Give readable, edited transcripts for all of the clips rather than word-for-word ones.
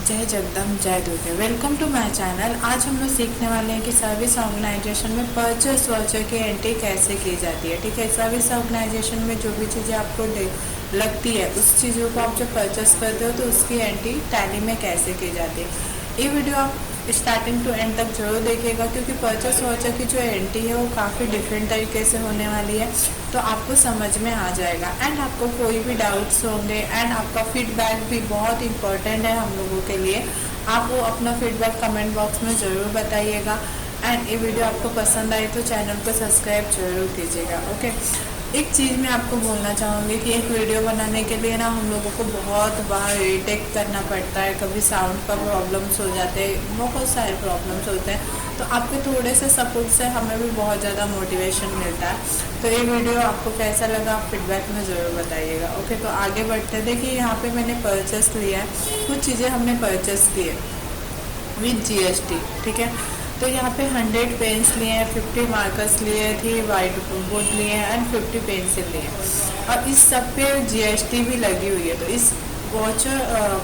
जय जगदम्ब जय दुर्गे। Welcome to my channel. आज हम लोग सीखने वाले हैं कि सर्विस ऑर्गेनाइजेशन में परचेस वाउचर की एंट्री कैसे की जाती है। ठीक है, सर्विस ऑर्गेनाइजेशन में जो भी चीज़ें आपको लगती है उस चीज़ों को आप जब परचेस करते हो तो उसकी एंट्री टैली में कैसे की जाती है। ये वीडियो आप स्टार्टिंग टू एंड तक जरूर देखिएगा, क्योंकि परचेस वाउचर की जो एंट्री है वो काफ़ी डिफरेंट तरीके से होने वाली है, तो आपको समझ में आ जाएगा। एंड आपको कोई भी डाउट्स होंगे एंड आपका फीडबैक भी बहुत इंपॉर्टेंट है हम लोगों के लिए। आप वो अपना फीडबैक कमेंट बॉक्स में ज़रूर बताइएगा। एंड ये वीडियो आपको पसंद आई तो चैनल को सब्सक्राइब जरूर कीजिएगा। ओके, एक चीज़ मैं आपको बोलना चाहूँगी कि एक वीडियो बनाने के लिए ना हम लोगों को बहुत बार रीटेक करना पड़ता है। कभी साउंड का प्रॉब्लम्स हो जाते हैं, बहुत सारे प्रॉब्लम्स होते हैं, तो आपके थोड़े से सपोर्ट से हमें भी बहुत ज़्यादा मोटिवेशन मिलता है। तो ये वीडियो आपको कैसा लगा आप फीडबैक में ज़रूर बताइएगा। ओके, तो आगे बढ़ते हैं। देखिए यहाँ पे मैंने परचेस लिया है, कुछ चीज़ें हमने परचेस की है विद GST। ठीक है, तो यहाँ पे 100 पेन्स लिए हैं, 50 मार्कर्स लिए थे, वाइट बोर्ड लिए हैं एंड 50 पेंसिल लिए हैं, और इस सब पे GST भी लगी हुई है। तो इस वाउचर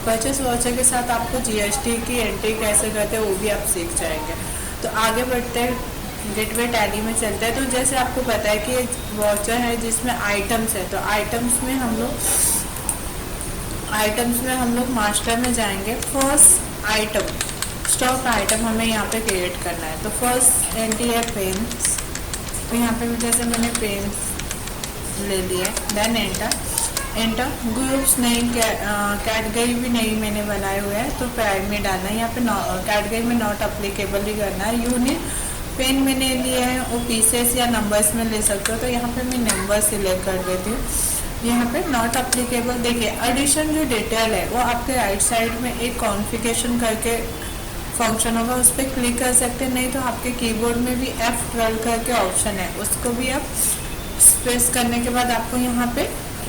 परचेस वाउचर के साथ आपको GST की एंट्री कैसे करते हैं वो भी आप सीख जाएंगे। तो आगे बढ़ते हैं, गेटवे टैली में चलते हैं। तो जैसे आपको पता है कि वाउचर है जिसमें आइटम्स है, तो आइटम्स में हम लोग मास्टर में जाएंगे। फर्स्ट आइटम स्टॉक आइटम हमें यहाँ पे क्रिएट करना है। तो फर्स्ट एंट्री है पेन्स, तो यहाँ पे जैसे मैंने पेन्स ले लिए, देन एंटर ग्रुप्स नहीं, कैटेगरी भी नहीं मैंने बनाए हुए हैं, तो प्राइड में डालना है। यहाँ पे कैटेगरी में नॉट अप्लीकेबल ही करना है। यूनिट पेन मैंने लिए हैं, वो पीसेस या नंबर्स में ले सकते हो, तो यहाँ पे मैं नंबर सिलेक्ट कर देती हूँ। यहाँ पे नॉट अप्लीकेबल। देखिए एडिशन जो डिटेल है वो आपके राइट साइड में एक कॉन्फ़िगरेशन करके फंक्शन होगा, उस पर क्लिक कर सकते हैं। नहीं तो आपके कीबोर्ड में भी F12 करके ऑप्शन है, उसको भी आप प्रेस करने के बाद आपको यहाँ पे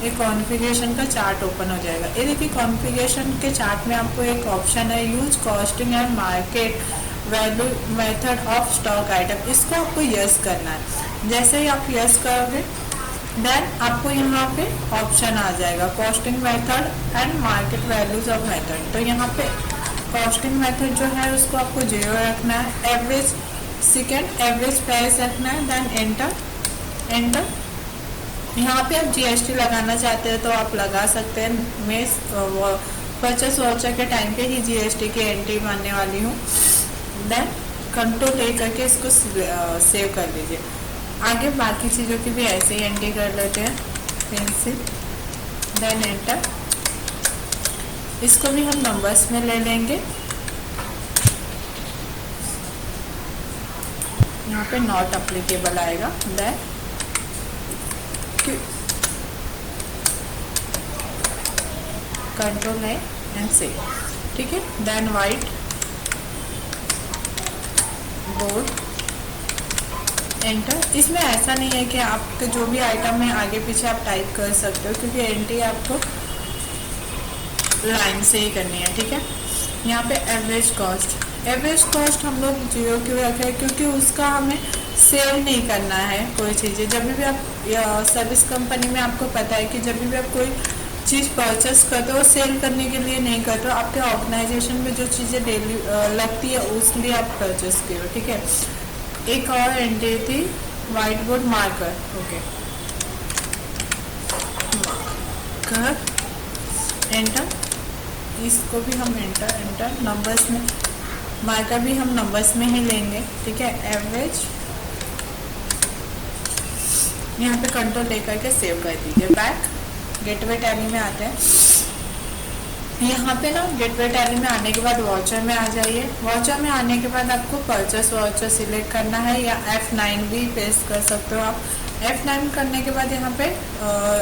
एक कॉन्फ़िगरेशन का चार्ट ओपन हो जाएगा। ये देखिए कॉन्फ़िगरेशन के चार्ट में आपको एक ऑप्शन है use costing and market value method of stock item, इसको आपको यस करना है। जैसे ही आप यस करोगे देन आपको यहाँ पे ऑप्शन आ जाएगा costing method and market values of method. तो यहाँ पे कॉस्टिंग मेथड जो है उसको आपको 0 रखना है, एवरेज सेकेंड एवरेज प्राइस रखना है, देन एंटर। यहाँ पे आप GST लगाना चाहते हैं तो आप लगा सकते हैं। मैं परचेस वाउचर के टाइम पे ही GST की एंट्री मानने वाली हूँ। देन कंट्रोल ले करके इसको सेव कर लीजिए। आगे बाकी चीज़ों की भी ऐसे ही एंट्री कर लेते हैं, पेंसिल, देन एंटर। इसको भी हम नंबर्स में ले लेंगे। यहाँ पे नॉट अप्लीकेबल आएगा, देन कंट्रोल है एंड सेव। ठीक है, देन वाइट बोर्ड, एंटर। इसमें ऐसा नहीं है कि आपके जो भी आइटम है आगे पीछे आप टाइप कर सकते हो, क्योंकि एंट्री आपको लाइन से ही करनी है। ठीक है, यहाँ पे एवरेज कॉस्ट हम लोग 0 क्यों रखे हैं, क्योंकि उसका हमें सेल नहीं करना है कोई चीज़ें। जब भी आप सर्विस कंपनी में आपको पता है कि जब भी आप कोई चीज़ परचेस करते हो सेल करने के लिए नहीं करते हो, आपके ऑर्गेनाइजेशन में जो चीज़ें डेली लगती है उसलिए आप परचेस करो। ठीक है, एक और एंट्री थी white board marker. Okay, marker, enter. इसको भी हम एंटर नंबर्स में, मार्कर भी हम नंबर्स में ही लेंगे। ठीक है, एवरेज, यहाँ पे कंट्रोल लेकर के सेव कर दीजिए। बैक गेटवे टैली में आते हैं। यहाँ पे ना गेटवे टैली में आने के बाद वाउचर में आ जाइए। वाउचर में आने के बाद आपको परचेस वाउचर सिलेक्ट करना है, या F9 भी प्रेस कर सकते हो आप। F9 करने के बाद यहाँ पे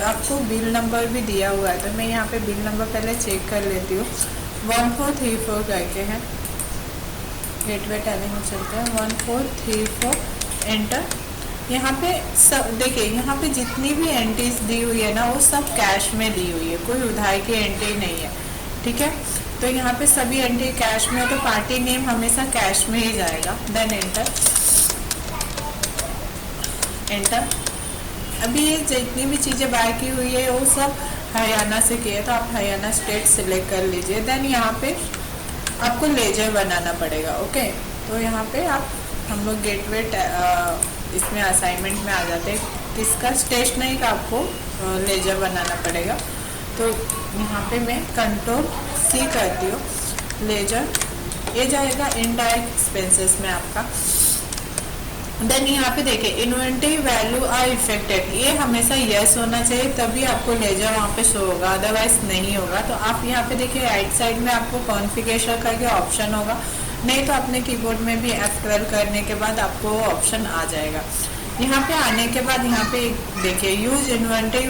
आपको बिल नंबर भी दिया हुआ है, तो मैं यहाँ पे बिल नंबर पहले चेक कर लेती हूँ। 1434 करके है, गेटवे टैली में चलते हैं। 1434 एंटर। यहाँ पे सब देखिए, यहाँ पे जितनी भी एंट्रीज दी हुई है ना वो सब कैश में दी हुई है, कोई उधार की एंट्री नहीं है। ठीक है, तो यहाँ पे सभी एंट्री कैश में है, तो पार्टी नेम हमेशा कैश में ही जाएगा। Then enter. अभी ये जितनी भी चीज़ें बाय की हुई है वो सब हरियाणा से किए, तो आप हरियाणा स्टेट सिलेक्ट कर लीजिए। देन यहाँ पे आपको लेजर बनाना पड़ेगा। ओके, तो यहाँ पे आप हम लोग गेटवे इसमें असाइनमेंट में आ जाते हैं किसका, स्टेशनरी का आपको लेजर बनाना पड़ेगा। तो यहाँ पे मैं Ctrl+C करती हूँ, लेजर ये जाएगा इनडायरेक्ट एक्सपेंसेस में आपका। देन यहाँ पे देखिए इन्वेंटरी वैल्यू आर इफेक्टेड, ये हमेशा यस होना चाहिए तभी आपको लेजर वहाँ पे शो होगा, अदरवाइज नहीं होगा। तो आप यहाँ पे देखिए राइट साइड में आपको कॉन्फ़िगरेशन करके ऑप्शन होगा, नहीं तो अपने कीबोर्ड में भी F12 करने के बाद आपको वो ऑप्शन आ जाएगा। यहाँ पे आने के बाद यहाँ पे देखिए यूज इन्वेंटरी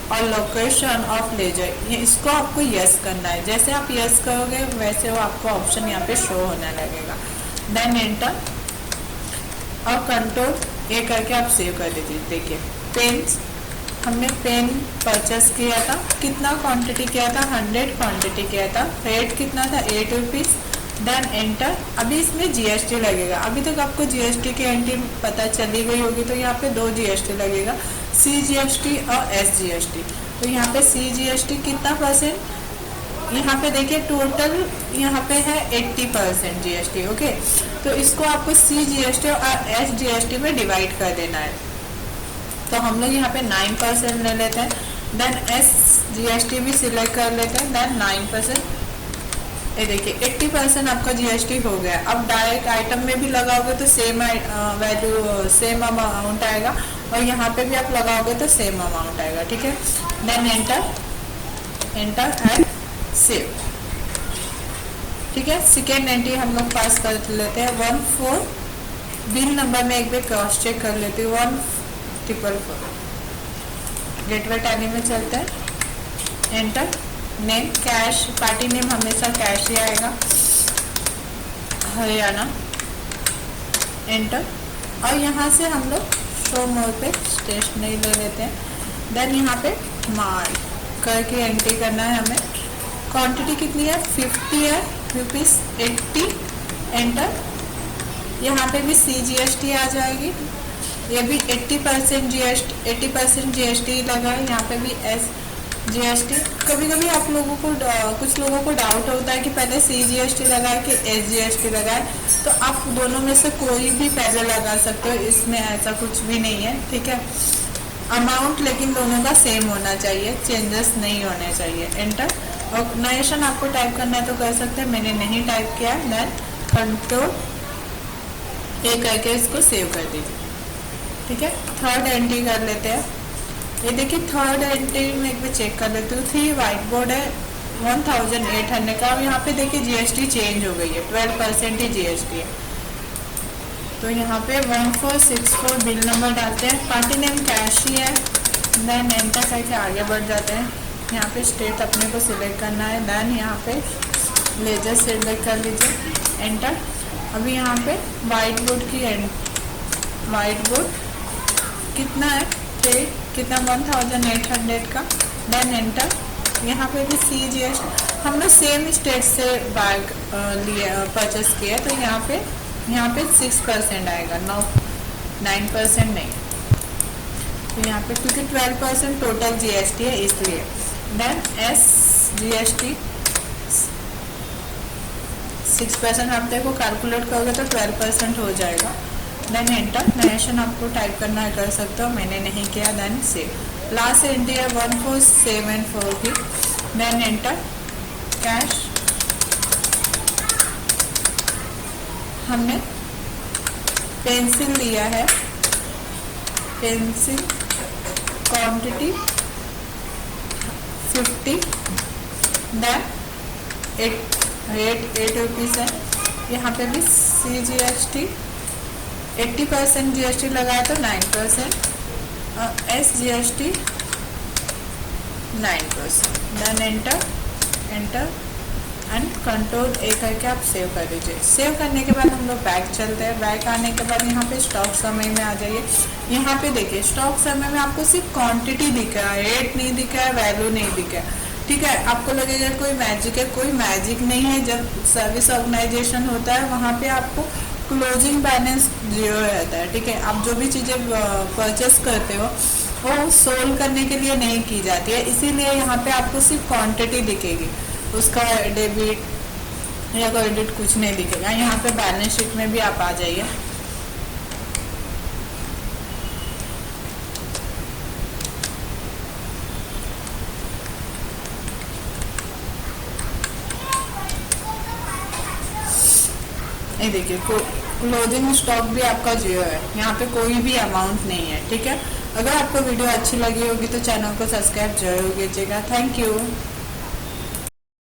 और लोकेशन ऑफ लेजर, ये इसको आपको यस करना है। जैसे आप यस करोगे वैसे वो आपको ऑप्शन यहाँ पे शो होने लगेगा। देन एंटर और Ctrl+A करके आप सेव कर दीजिए। देखिए पेन्स, हमने पेन परचेस किया था, कितना क्वांटिटी किया था, 100 क्वांटिटी किया था, रेट कितना था 8 रुपीज़। Then enter. अभी इसमें जीएसटी लगेगा, अभी तक आपको जीएसटी की एंट्री पता चली गई होगी, तो यहाँ पे 2 जीएसटी लगेगा, CGST और SGST। तो यहाँ पे CGST कितना परसेंट, यहाँ पे देखिए टोटल यहाँ पे है 80% जीएसटी। ओके, तो इसको आपको CGST और SGST में डिवाइड कर देना है। तो हम लोग यहाँ पे 9% ले लेते हैं। देन SGST भी सिलेक्ट कर लेते हैं, देन 9%। ये देखिए 80% आपका जीएसटी हो गया। अब डायरेक्ट आइटम में भी लगाओगे तो सेम वैल्यू सेम अमाउंट आएगा, और यहाँ पे भी आप लगाओगे तो सेम अमाउंट आएगा। ठीक है, देन एंटर एंड सेव। ठीक है, सेकेंड एंट्री हम लोग पास कर लेते हैं 14। बिल नंबर में एक बार क्रॉस चेक कर लेती हूँ, 1444। गेटवे टैली में चलते हैं, enter. Name cash, party name हमेशा कैश ही आएगा, हरियाणा, एंटर। और यहाँ से हम लोग शो मोर पे स्टेशनरी ले लेते हैं। देन यहाँ पे माल करके एंट्री करना है हमें। क्वांटिटी कितनी है, 50 है, ₹80, एंटर। यहाँ पे भी CGST आ जाएगी, ये भी 80% GST लगा है। यहाँ पे भी SGST। कभी कभी आप लोगों को कुछ लोगों को डाउट होता है कि पहले CGST लगाए कि SGST लगाए, तो आप दोनों में से कोई भी पहले लगा सकते हो, इसमें ऐसा कुछ भी नहीं है। ठीक है, अमाउंट लेकिन दोनों का सेम होना चाहिए, चेंजेस नहीं होने चाहिए। एंटर। और नरेशन आपको टाइप करना है तो कर सकते हैं, मैंने नहीं टाइप किया। देन Ctrl+A करके इसको सेव कर दीजिए। ठीक है, थर्ड एंट्री कर लेते हैं। ये देखिए थर्ड एंट्री में एक बार चेक कर लेती हूँ। 3 व्हाइट बोर्ड है 1800 का। अब यहाँ पे देखिए जीएसटी चेंज हो गई है, 12% ही जीएसटी है। तो यहाँ पे 1464 बिल नंबर डालते हैं, पार्टी नेम कैश ही है। देन एंटर करके आगे बढ़ जाते हैं। यहाँ पे स्टेट अपने को सिलेक्ट करना है। देन यहाँ पे लेजर सिलेक्ट कर लीजिए, एंटर। अभी यहाँ पे वाइट बोर्ड की वाइट बोर्ड कितना है, कितना 1800 का। Then enter. यहाँ पे भी CGST हम लोग सेम स्टेट से बैग परचेस किया, तो यहाँ पे 6% आएगा, 9% नहीं। तो यहाँ पे क्योंकि 12% टोटल जीएसटी है इसलिए। देन SGST 6% आप देखो कैलकुलेट करोगे तो 12% हो जाएगा। Then enter. नरेशन आपको टाइप करना है, कर सकते हो, मैंने नहीं किया। Then save. लास्ट एंट्री है 1474 की। Then enter. कैश हमने पेंसिल लिया है, pencil quantity 50। Then rate 8 rupees है। यहाँ पे भी CGST 80% जीएसटी लगाया तो 9%, और SGST 9%। Then enter and Ctrl+A करके आप सेव कर दीजिए। सेव करने के बाद हम लोग बैक चलते हैं। बैक आने के बाद यहाँ पे स्टॉक समय में आ जाइए। यहाँ पे देखिए स्टॉक समय में आपको सिर्फ क्वांटिटी दिख रहा है, रेट नहीं दिख रहा है, वैल्यू नहीं दिख रहा है। ठीक है, आपको लगेगा कोई मैजिक है, कोई मैजिक नहीं है। जब सर्विस ऑर्गेनाइजेशन होता है वहाँ पे आपको क्लोजिंग बैलेंस 0 रहता है। ठीक है, आप जो भी चीज़ें परचेस करते हो वो सोल्व करने के लिए नहीं की जाती है, इसीलिए यहाँ पे आपको सिर्फ क्वांटिटी दिखेगी, उसका डेबिट या क्रेडिट कुछ नहीं दिखेगा। यहाँ पे बैलेंस शीट में भी आप आ जाइए। ये देखिए क्लोजिंग स्टॉक भी आपका 0 है, यहाँ पे कोई भी अमाउंट नहीं है। ठीक है, अगर आपको वीडियो अच्छी लगी होगी तो चैनल को सब्सक्राइब जरूर कीजिएगा। Thank you.